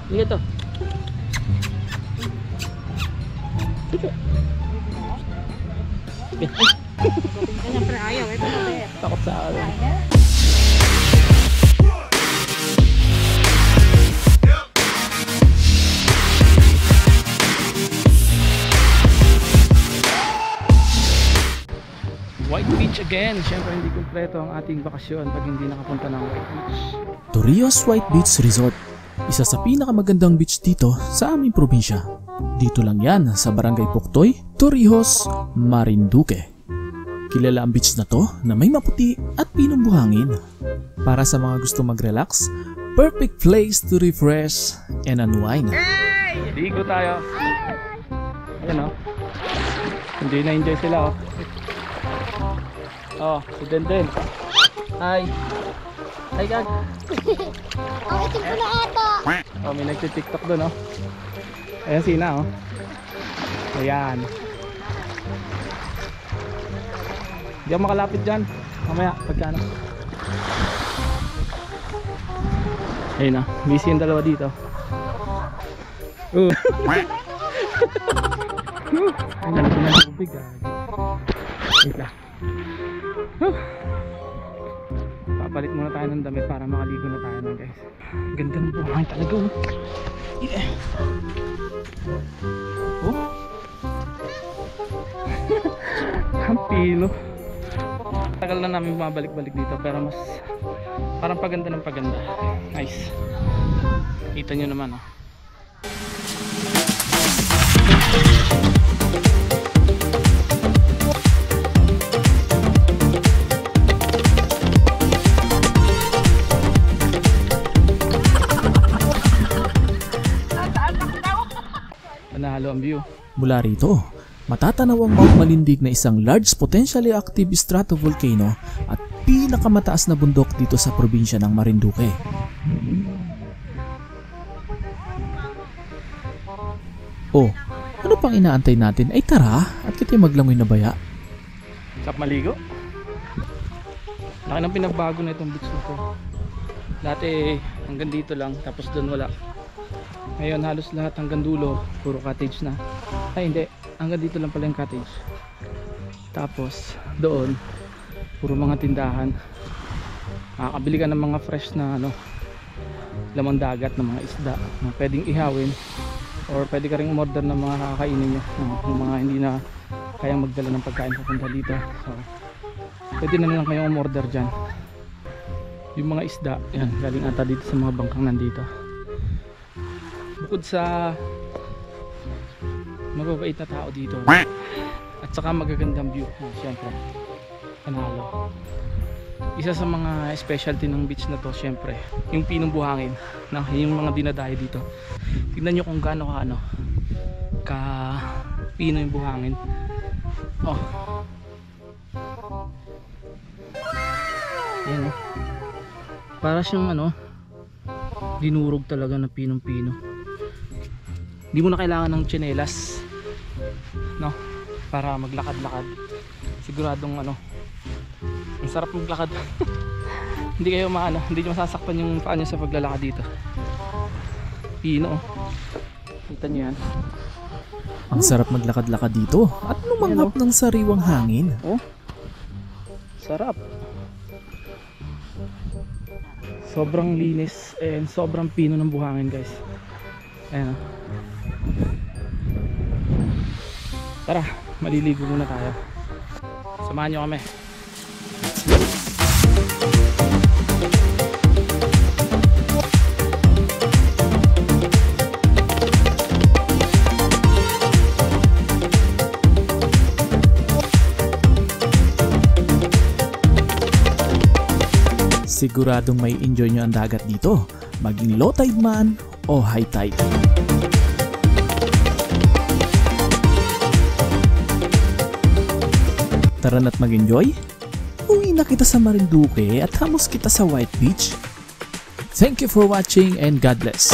Hindi ito. Siyempre ayaw, ito na sir. Takot sa akin. White Beach again. Siyempre hindi kumpleto ang ating bakasyon pag hindi nakapunta ng White Beach. Torrijos White Beach Resort. Isa sa pinakamagandang beach dito sa aming probinsya. Dito lang yan sa Barangay Puktoy, Torrijos, Marinduque. Kilala ang beach na to na may maputi at pinong buhangin. Para sa mga gusto mag-relax, perfect place to refresh and unwind. Hey! Ligo tayo. Ayan o. Enjoy na enjoy sila o. Oh, si Denden. Hi. Hi, Gag. Ang itim ko na ata. Oh, may nagtitiktok doon, oh. Ayan sina, oh. Ayan. Hindi ako makalapit dyan. Mamaya, pagkano. Ayun, oh. Busy yung dalawa dito. Ang lalaki na tubig, Gag. Wait lang. Papalit muna tayo ng damit para makaligo na tayo nun, guys. Ganda ng buhangin talaga, oh. Yeah. Oh. Ang pino. Tagal na namin bumabalik-balik dito pero mas parang paganda ng paganda. Nice. Kita nyo naman, oh. Panalo ang view. Mula rito, matatanaw ang Mount Malindig na isang large potentially active stratovolcano at pinakamataas na bundok dito sa probinsya ng Marinduque. Oh, ano pang inaantay natin? Ay tara, at kita maglangoy na baya. Sarap maligo. Laki ng pinagbago na itong beach na to. Dati hanggang dito lang, tapos doon wala. Ngayon halos lahat hanggang dulo puro cottage na. Ay hindi, hanggang dito lang pala yung cottage. Tapos doon puro mga tindahan. Makakabili ka ng mga fresh na lamang dagat na mga isda na pwedeng ihawin, or pwede ka ring umorder ng mga kakainin nyo, ng mga hindi na kayang magdala ng pagkain papunta dito. So pwede na lang kayong umorder dyan. Yung mga isda, yan, galing ata dito sa mga bangkang nandito. Bukod sa mababait na tao dito at saka magagandang view, syempre panalo. Isa sa mga specialty ng beach na to, syempre yung pinong buhangin na yung mga dinadayo dito. Tignan nyo kung gaano ka pino yung buhangin. Oh, yan, oh. Para siyang dinurog talaga na pinong pino. Hindi mo na kailangan ng tsinelas, no, para maglakad-lakad. Siguradong ang sarap maglakad. Hindi kayo hindi nyo masasaktan yung paa nyo sa paglalakad dito. Pino, oh. Kita nyo yan. Ang sarap maglakad-lakad dito at lumanghap ng sariwang hangin. Oh, sarap. Sobrang linis and sobrang pino ng buhangin, guys. Ayan, oh. Tara, maliligo muna tayo. Samahan nyo kami. Siguradong may enjoy nyo ang dagat dito, maging low tide man o high tide. Tara na't mag-enjoy. Uwi na kita sa Marinduque at hamos kita sa White Beach. Thank you for watching and God bless.